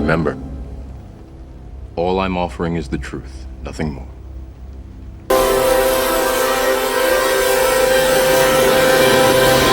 Remember, all I'm offering is the truth, nothing more.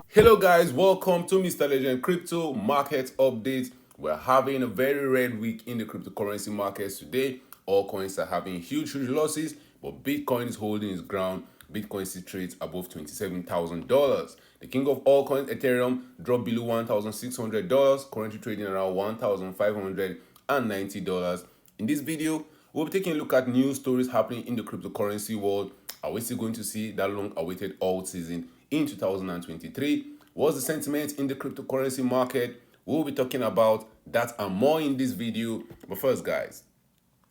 Hello guys, welcome to Mr. Legend Crypto Market Update. We're having a very red week in the cryptocurrency markets today. All coins are having huge losses, but Bitcoin is holding its ground. Bitcoin still trades above $27,000. The king of all coins, Ethereum, dropped below $1,600, currently trading around $1,590. In this video, we'll be taking a look at news stories happening in the cryptocurrency world. Are we still going to see that long-awaited alt season in 2023? What's the sentiment in the cryptocurrency market? We'll be talking about that and more in this video. But first, guys,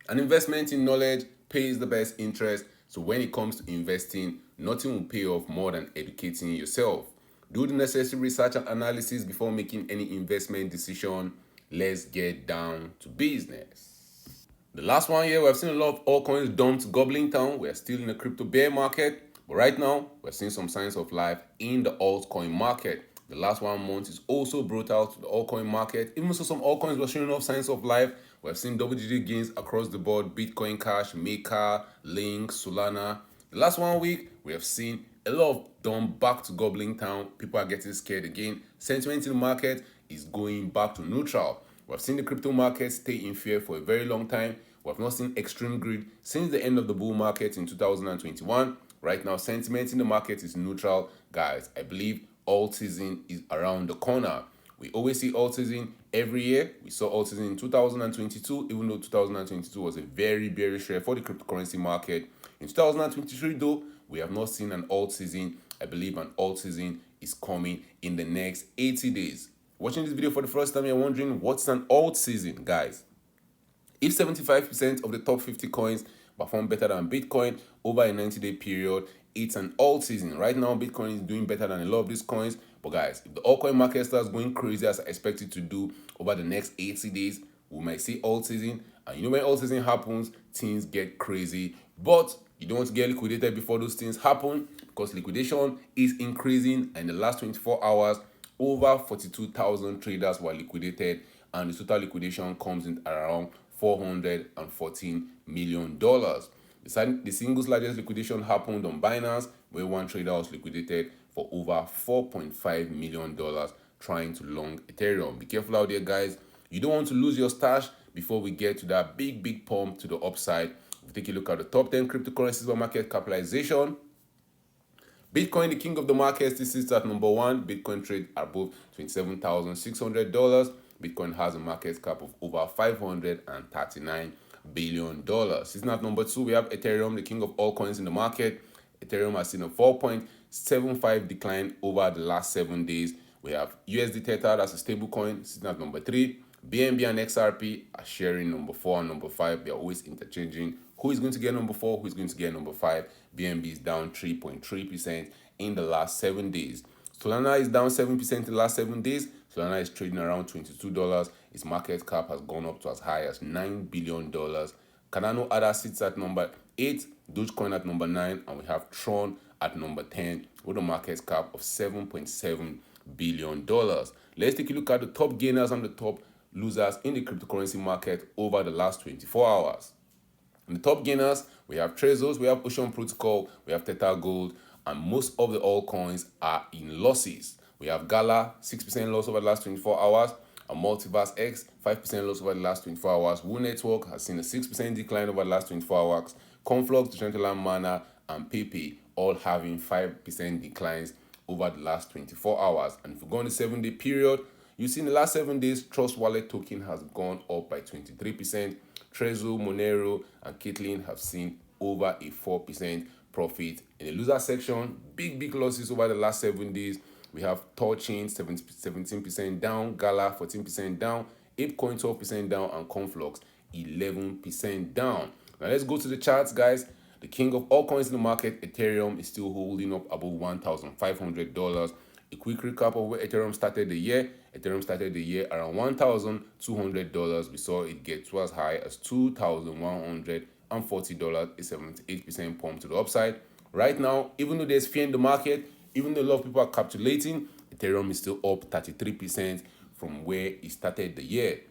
an investment in knowledge pays the best interest. So when it comes to investing, nothing will pay off more than educating yourself. Do the necessary research and analysis before making any investment decision. Let's get down to business. The last 1 year, we have seen a lot of altcoins dumped gobbling town. We are still in a crypto bear market, but right now, we're seeing some signs of life in the altcoin market. The last 1 month is also brought out to the altcoin market. Even so, some altcoins were showing off signs of life. We have seen double-digit gains across the board: Bitcoin Cash, Maker, Link, Solana. The last 1 week, we have seen a lot of dump back to gobbling town. People are getting scared again. Sentiment in the market is going back to neutral. We have seen the crypto market stay in fear for a very long time. We have not seen extreme greed since the end of the bull market in 2021. Right now, sentiment in the market is neutral. Guys, I believe alt season is around the corner. We always see alt season every year. We saw alt season in 2022, even though 2022 was a very bearish year for the cryptocurrency market. In 2023, though, we have not seen an alt season. I believe an alt season is coming in the next 80 days. Watching this video for the first time, you're wondering what's an alt season, guys. If 75% of the top 50 coins perform better than Bitcoin over a 90-day period, it's an alt season. Right now, Bitcoin is doing better than a lot of these coins. But guys, if the altcoin market starts going crazy as I expect it to do over the next 80 days, we might see alt season. And you know, when alt season happens, things get crazy. But you don't want to get liquidated before those things happen, because liquidation is increasing. And in the last 24 hours, over 42,000 traders were liquidated, and the total liquidation comes in around $414 million. The single largest liquidation happened on Binance, where one trader was liquidated for over $4.5 million trying to long Ethereum. Be careful out there, guys. You don't want to lose your stash before we get to that big pump to the upside. We'll take a look at the top 10 cryptocurrencies by market capitalization. Bitcoin, the king of the market, this is at number 1. Bitcoin trade above $27,600. Bitcoin has a market cap of over $539 billion. Sitting at number 2, we have Ethereum, the king of all coins in the market. Ethereum has seen a 4.75 decline over the last 7 days. We have USD Tether, that's a stable coin, sitting at number 3. BNB and XRP are sharing number 4 and number 5. They're always interchanging. Who is going to get number 4? Who is going to get number 5? BNB is down 3.3% in the last 7 days. Solana is down 7% in the last 7 days. Solana is trading around $22. Its market cap has gone up to as high as $9 billion. Cardano ADA sits at number 8, Dogecoin at number 9, and we have Tron at number 10 with a market cap of $7.7 billion. Let's take a look at the top gainers and the top losers in the cryptocurrency market over the last 24 hours. In the top gainers, we have Trezor, we have Ocean Protocol, we have Tether Gold, and most of the altcoins are in losses. We have Gala, 6% loss over the last 24 hours, and Multiverse X, 5% loss over the last 24 hours. Woo Network has seen a 6% decline over the last 24 hours. Conflux, Decentraland Mana, and Pepe all having 5% declines over the last 24 hours. And if we go on the 7-day period, you see in the last 7 days, Trust Wallet token has gone up by 23%. Trezor, Monero, and Caitlin have seen over a 4% profit. In the loser section, big losses over the last 7 days. We have Torchain 17% down, Gala 14% down, ApeCoin 12% down, and Conflux 11% down. Now let's go to the charts, guys. The king of all coins in the market, Ethereum, is still holding up above $1,500. A quick recap of where Ethereum started the year. Ethereum started the year around $1,200. We saw it get to as high as $2,140, a 78% pump to the upside. Right now, even though there's fear in the market, even though a lot of people are capitulating, Ethereum is still up 33% from where it started the year.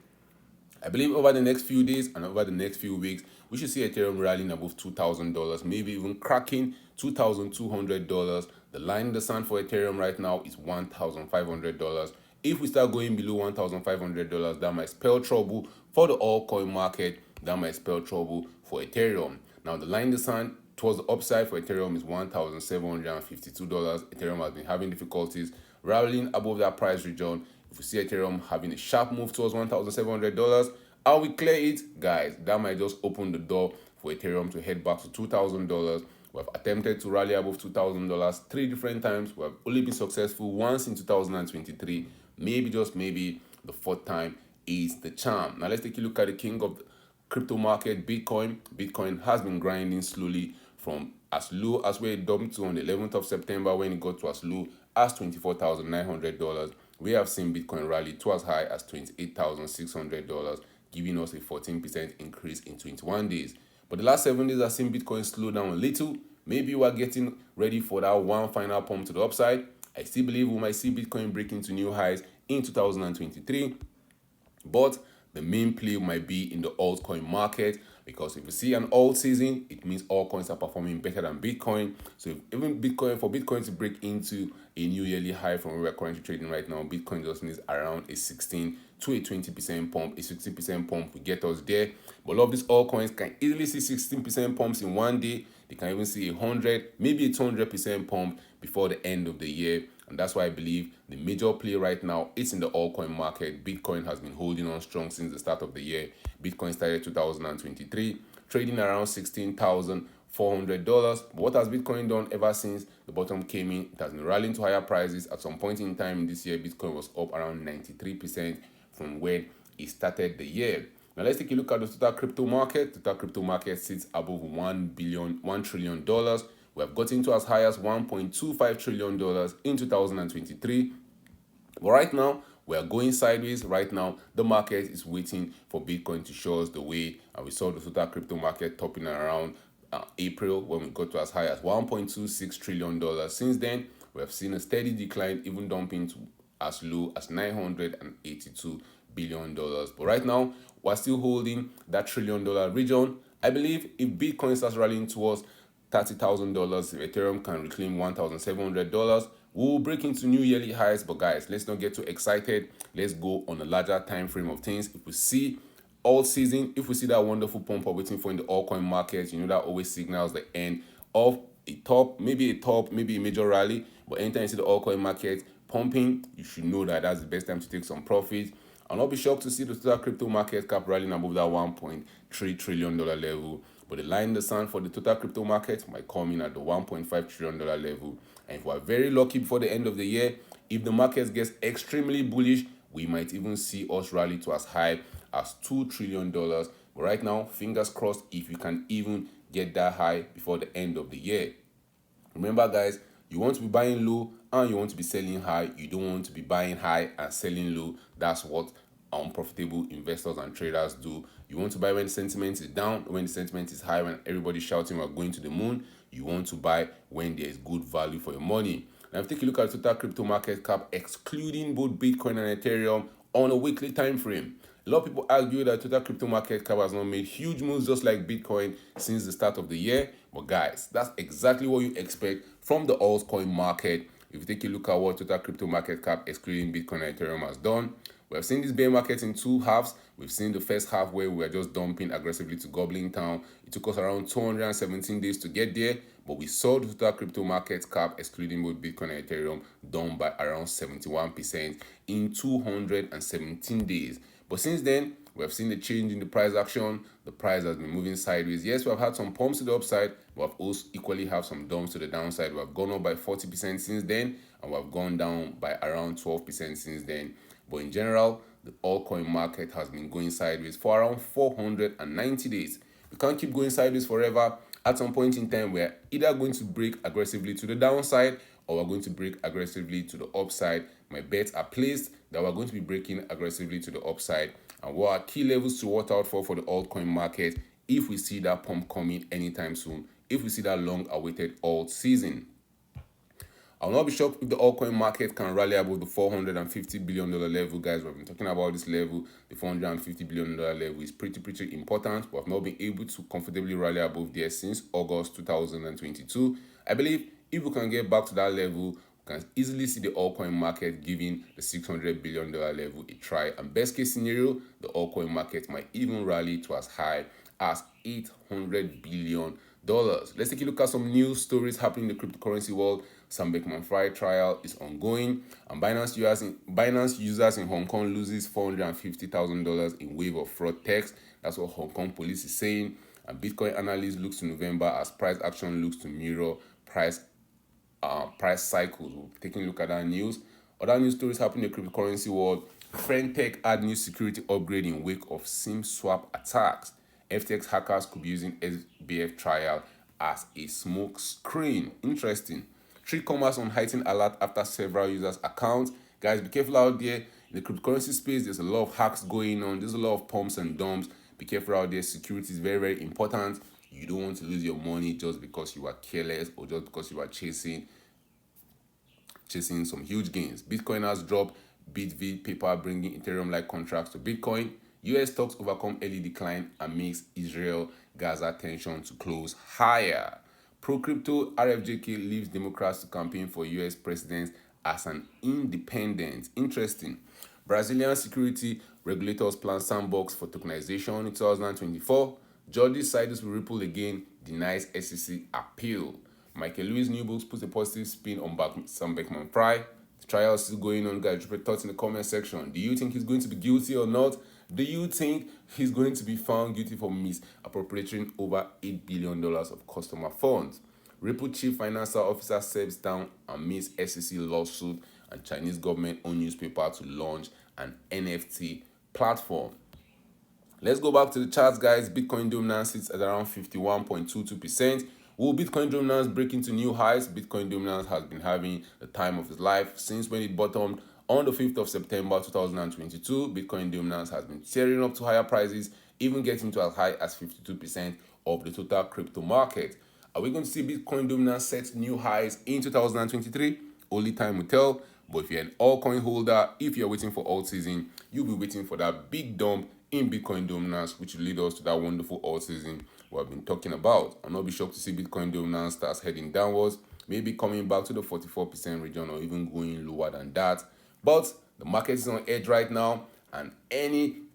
I believe over the next few days and over the next few weeks, we should see Ethereum rallying above $2,000, maybe even cracking $2,200. The line in the sand for Ethereum right now is $1,500. If we start going below $1,500, that might spell trouble for the altcoin market. That might spell trouble for Ethereum. Now, the line in the sand towards the upside for Ethereum is $1,752. Ethereum has been having difficulties rallying above that price region. If we see Ethereum having a sharp move towards $1,700, and we clear it, guys, that might just open the door for Ethereum to head back to $2,000. We have attempted to rally above $2,000 3 different times. We have only been successful once in 2023. Maybe, just maybe, the 4th time is the charm. Now, let's take a look at the king of the crypto market, Bitcoin. Bitcoin has been grinding slowly from as low as where it dumped to on the 11th of September when it got to as low as $24,900. We have seen Bitcoin rally to as high as $28,600, giving us a 14% increase in 21 days. But the last 7 days have seen Bitcoin slow down a little. Maybe we are getting ready for that one final pump to the upside. I still believe we might see Bitcoin breaking to new highs in 2023. But the main play might be in the altcoin market, because if you see an alt season, it means altcoins are performing better than Bitcoin. So if even Bitcoin to break into a new yearly high from where we're currently trading right now, Bitcoin just needs around a 16 to a 20% pump. A 60% pump will get us there. But a lot of these altcoins can easily see 16% pumps in one day. They can even see 100, maybe a 200% pump before the end of the year. And that's why I believe the major play right now is in the altcoin market. Bitcoin has been holding on strong since the start of the year. Bitcoin started 2023, trading around $16,400. But what has Bitcoin done ever since the bottom came in? It has been rallying to higher prices. At some point in time this year, Bitcoin was up around 93% from when it started the year. Now let's take a look at the total crypto market. The total crypto market sits above $1 trillion. We have gotten to as high as $1.25 trillion in 2023. But right now, we are going sideways. Right now, the market is waiting for Bitcoin to show us the way. And we saw the total crypto market topping around April when we got to as high as $1.26 trillion. Since then, we have seen a steady decline, even dumping to as low as $982 billion. But right now, we're still holding that $1 trillion region. I believe if Bitcoin starts rallying towards $30,000, if Ethereum can reclaim $1,700, we'll break into new yearly highs. But guys, let's not get too excited. Let's go on a larger time frame of things. If we see Altseason, if we see that wonderful pump we're waiting for in the altcoin market, you know that always signals the end of a top, maybe a major rally. But anytime you see the altcoin market pumping, you should know that that's the best time to take some profit. I'll not be shocked to see the total crypto market cap rallying above that $1.3 trillion level. But the line in the sand for the total crypto market might come in at the $1.5 trillion level. And if we're very lucky before the end of the year, if the market gets extremely bullish, we might even see us rally to as high as $2 trillion. But right now, fingers crossed if we can even get that high before the end of the year. Remember, guys, you want to be buying low and you want to be selling high. You don't want to be buying high and selling low. That's what unprofitable investors and traders do. You want to buy when the sentiment is down, when the sentiment is high, when everybody's shouting we're going to the moon. You want to buy when there is good value for your money. Now, if you take a look at the total crypto market cap, excluding both Bitcoin and Ethereum on a weekly time frame, a lot of people argue that total crypto market cap has not made huge moves just like Bitcoin since the start of the year. But guys, that's exactly what you expect from the altcoin market. If you take a look at what total crypto market cap excluding Bitcoin and Ethereum has done, we have seen this bear market in 2 halves. We've seen the first half where we were just dumping aggressively to gobbling town. It took us around 217 days to get there, but we saw the total crypto market cap, excluding both Bitcoin and Ethereum, down by around 71% in 217 days. But since then, we have seen the change in the price action. The price has been moving sideways. Yes, we have had some pumps to the upside, but we have also equally have some dumps to the downside. We have gone up by 40% since then, and we have gone down by around 12% since then. But in general, the altcoin market has been going sideways for around 490 days. We can't keep going sideways forever. At some point in time, we're either going to break aggressively to the downside or we're going to break aggressively to the upside. My bets are placed that we're going to be breaking aggressively to the upside. And what are key levels to watch out for the altcoin market if we see that pump coming anytime soon, if we see that long-awaited alt season? I'll not be shocked if the altcoin market can rally above the $450 billion level. Guys, we've been talking about this level. The $450 billion level is pretty important. We've not been able to comfortably rally above there since August 2022. I believe if we can get back to that level, we can easily see the altcoin market giving the $600 billion level a try. And best case scenario, the altcoin market might even rally to as high as $800 billion. Let's take a look at some news stories happening in the cryptocurrency world. Sam Bankman-Fried trial is ongoing, and Binance users in Hong Kong loses $450,000 in wave of fraud text. That's what Hong Kong police is saying. And Bitcoin analysts looks to November as price action looks to mirror price cycles. We'll be taking a look at that news. Other news stories happening in the cryptocurrency world. Friendtech add new security upgrade in wake of SIM swap attacks. FTX hackers could be using SBF trial as a smoke screen. Interesting. Trade commerce on heightened alert after several users' accounts. Guys, be careful out there. In the cryptocurrency space, there's a lot of hacks going on. There's a lot of pumps and dumps. Be careful out there. Security is very important. You don't want to lose your money just because you are careless or just because you are chasing some huge gains. Bitcoin has dropped. BitV paper bringing Ethereum-like contracts to Bitcoin. US stocks overcome early decline amidst Israel-Gaza tension to close higher. Pro-crypto RFJK leaves Democrats to campaign for US president as an independent. Interesting. Brazilian security regulators plan sandbox for tokenization in 2024. Judges sided with Ripple again, denies SEC appeal. Michael Lewis' new books puts a positive spin on Sam Bankman-Fried. The trial is still going on, guys. Drop your thoughts in the comment section. Do you think he's going to be guilty or not? Do you think he's going to be found guilty for misappropriating over $8 billion of customer funds? Ripple chief financial officer steps down amidst SEC lawsuit, and Chinese government-owned newspaper to launch an NFT platform. Let's go back to the charts, guys. Bitcoin dominance sits at around 51.22%. Will Bitcoin dominance break into new highs? Bitcoin dominance has been having the time of its life since when it bottomed on the 5th of September 2022. Bitcoin dominance has been tearing up to higher prices, even getting to as high as 52% of the total crypto market. Are we going to see Bitcoin dominance set new highs in 2023? Only time will tell. But if you're an altcoin holder, if you're waiting for Altseason, you'll be waiting for that big dump in Bitcoin dominance, which will lead us to that wonderful Altseason we've been talking about. I'll not be shocked to see Bitcoin dominance starts heading downwards, maybe coming back to the 44% region or even going lower than that. But the market is on edge right now, and any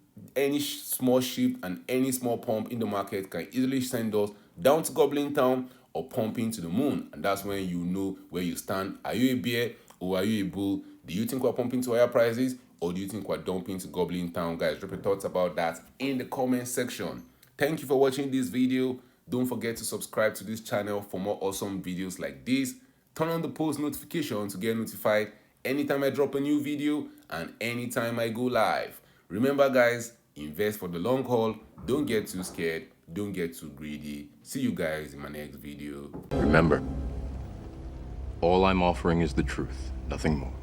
small shift and any small pump in the market can easily send us down to Goblin Town or pumping to the moon. And that's when you know where you stand. Are you a bear or are you a bull? Do you think we're pumping to higher prices, or do you think we're dumping to Goblin Town? Guys, drop your thoughts about that in the comment section. Thank you for watching this video. Don't forget to subscribe to this channel for more awesome videos like this. Turn on the post notification to get notified anytime I drop a new video and anytime I go live. Remember, guys, invest for the long haul. Don't get too scared. Don't get too greedy. See you guys in my next video. Remember, all I'm offering is the truth, nothing more.